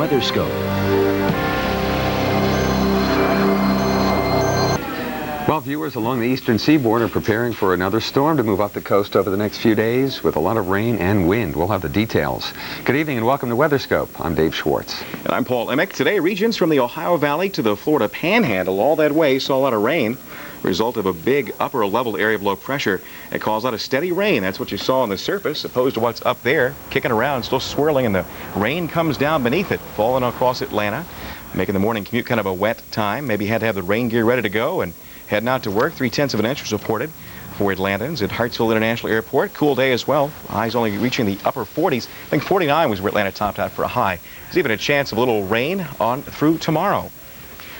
WeatherScope. Well, viewers along the eastern seaboard are preparing for another storm to move up the coast over the next few days with a lot of rain and wind. We'll have the details. Good evening and welcome to WeatherScope. I'm Dave Schwartz. And I'm Paul Emick. Today, regions from the Ohio Valley to the Florida Panhandle, all that way, saw a lot of rain. Result of a big upper level area of low pressure. It caused a lot of steady rain. That's what you saw on the surface, opposed to what's up there, kicking around, still swirling, and the rain comes down beneath it, falling across Atlanta, making the morning commute kind of a wet time. Maybe you had to have the rain gear ready to go and heading out to work. 0.3 of an inch was reported for Atlantans at Hartsfield International Airport. Cool day as well. Highs only reaching the upper 40s. I think 49 was where Atlanta topped out for a high. There's even a chance of a little rain on through tomorrow.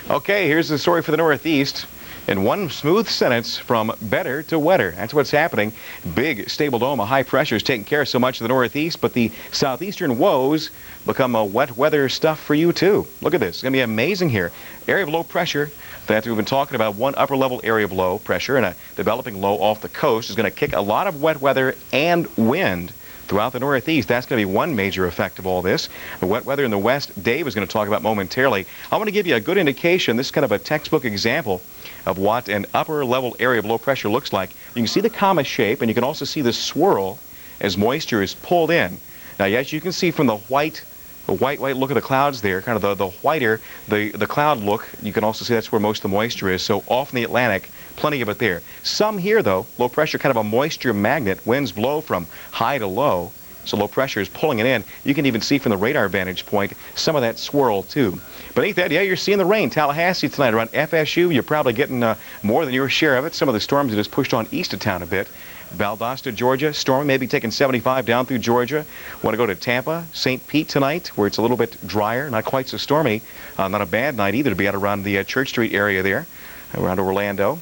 Okay, here's the story for the Northeast. In one smooth sentence, from better to wetter. That's what's happening. Big stable dome of high pressure is taking care of so much of the Northeast, but the southeastern woes become a wet weather stuff for you too. Look at this. It's going to be amazing here. Area of low pressure that we've been talking about, one upper level area of low pressure and a developing low off the coast is going to kick a lot of wet weather and wind throughout the Northeast. That's going to be one major effect of all this. The wet weather in the west, Dave is going to talk about momentarily. I want to give you a good indication. This is kind of a textbook example of what an upper level area of low pressure looks like. You can see the comma shape, and you can also see the swirl as moisture is pulled in. Now, yes, you can see from the white look of the clouds there, kind of the whiter the cloud look. You can also see that's where most of the moisture is. So off in the Atlantic, plenty of it there. Some here, though, low pressure, kind of a moisture magnet. Winds blow from high to low, so low pressure is pulling it in. You can even see from the radar vantage point some of that swirl, too. Beneath that, yeah, you're seeing the rain. Tallahassee tonight around FSU, you're probably getting more than your share of it. Some of the storms have just pushed on east of town a bit. Valdosta, Georgia, storm maybe taking 75 down through Georgia. Want to go to Tampa, St. Pete tonight, where it's a little bit drier, not quite so stormy. Not a bad night either to be out around the Church Street area there, around Orlando.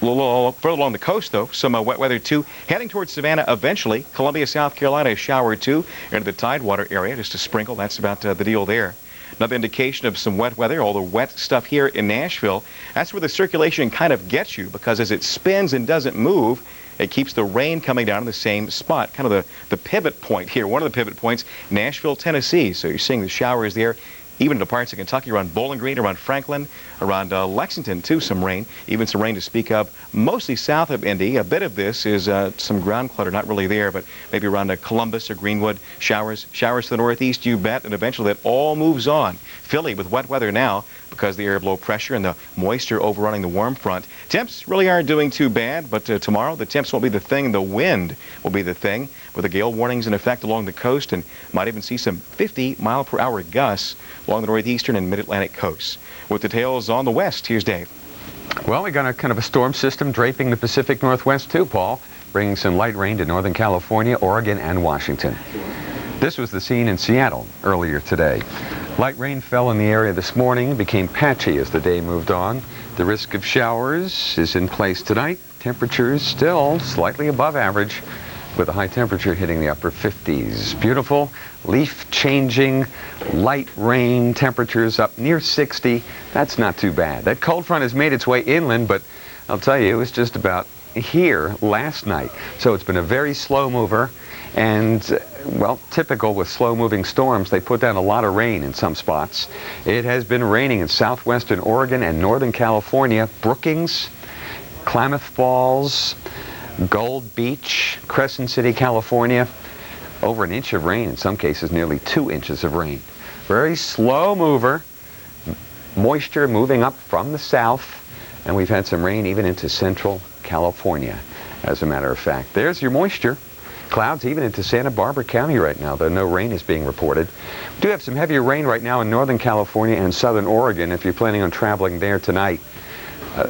A little further along the coast, though, some wet weather, too. Heading towards Savannah eventually. Columbia, South Carolina, a shower or two. Into the Tidewater area, just a sprinkle. That's about the deal there. Another indication of some wet weather, all the wet stuff here in Nashville. That's where the circulation kind of gets you, because as it spins and doesn't move, it keeps the rain coming down in the same spot. Kind of the pivot point here, one of the pivot points, Nashville, Tennessee. So you're seeing the showers there Even to parts of Kentucky, around Bowling Green, around Franklin, around Lexington, too, some rain. Even some rain to speak of, mostly south of Indy. A bit of this is some ground clutter, not really there, but maybe around Columbus or Greenwood. Showers to the northeast, you bet, and eventually that all moves on. Philly with wet weather now because the area of low pressure and the moisture overrunning the warm front. Temps really aren't doing too bad, but tomorrow the temps won't be the thing. The wind will be the thing, with the gale warnings in effect along the coast, and might even see some 50-mile-per-hour gusts along the northeastern and mid-Atlantic coasts. With details on the west, here's Dave. Well, we got a kind of a storm system draping the Pacific Northwest too, Paul, bringing some light rain to Northern California, Oregon, and Washington. This was the scene in Seattle earlier today. Light rain fell in the area this morning, became patchy as the day moved on. The risk of showers is in place tonight. Temperatures still slightly above average, with a high temperature hitting the upper 50s. Beautiful, leaf-changing, light rain, temperatures up near 60. That's not too bad. That cold front has made its way inland, but I'll tell you, it was just about here last night. So it's been a very slow mover, and well, typical with slow-moving storms, they put down a lot of rain in some spots. It has been raining in southwestern Oregon and northern California, Brookings, Klamath Falls, Gold Beach, Crescent City, California. Over an inch of rain, in some cases nearly 2 inches of rain. Very slow mover, moisture moving up from the south, and we've had some rain even into central California, as a matter of fact. There's your moisture. Clouds even into Santa Barbara County right now, though no rain is being reported. We do have some heavier rain right now in northern California and southern Oregon if you're planning on traveling there tonight.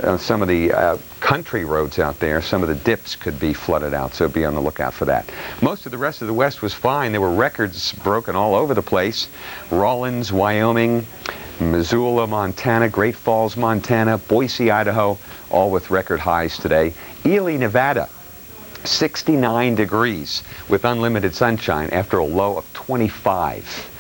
On some of the country roads out there, some of the dips could be flooded out, so be on the lookout for that. Most of the rest of the West was fine. There were records broken all over the place. Rawlins, Wyoming, Missoula, Montana, Great Falls, Montana, Boise, Idaho, all with record highs today. Ely, Nevada, 69 degrees with unlimited sunshine after a low of 25.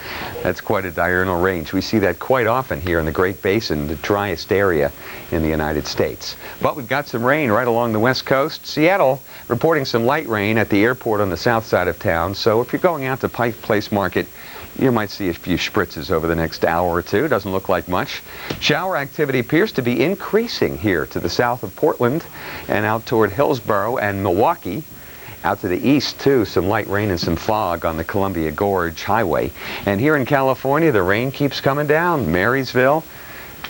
That's quite a diurnal range. We see that quite often here in the Great Basin, the driest area in the United States. But we've got some rain right along the west coast. Seattle reporting some light rain at the airport on the south side of town. So if you're going out to Pike Place Market, you might see a few spritzes over the next hour or two. Doesn't look like much. Shower activity appears to be increasing here to the south of Portland and out toward Hillsborough and Milwaukee. Out to the east, too, some light rain and some fog on the Columbia Gorge Highway. And here in California, the rain keeps coming down. Marysville,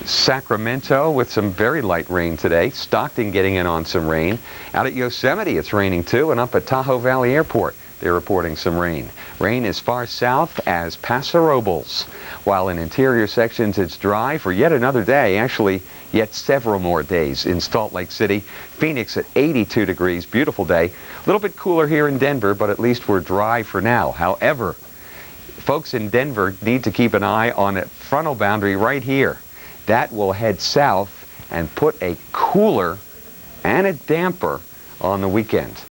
Sacramento with some very light rain today. Stockton getting in on some rain. Out at Yosemite, it's raining, too, and up at Tahoe Valley Airport, they're reporting some rain. Rain as far south as Paso Robles, while in interior sections it's dry for yet another day, actually yet several more days in Salt Lake City. Phoenix at 82 degrees, beautiful day. A little bit cooler here in Denver, but at least we're dry for now. However, folks in Denver need to keep an eye on a frontal boundary right here. That will head south and put a cooler and a damper on the weekend.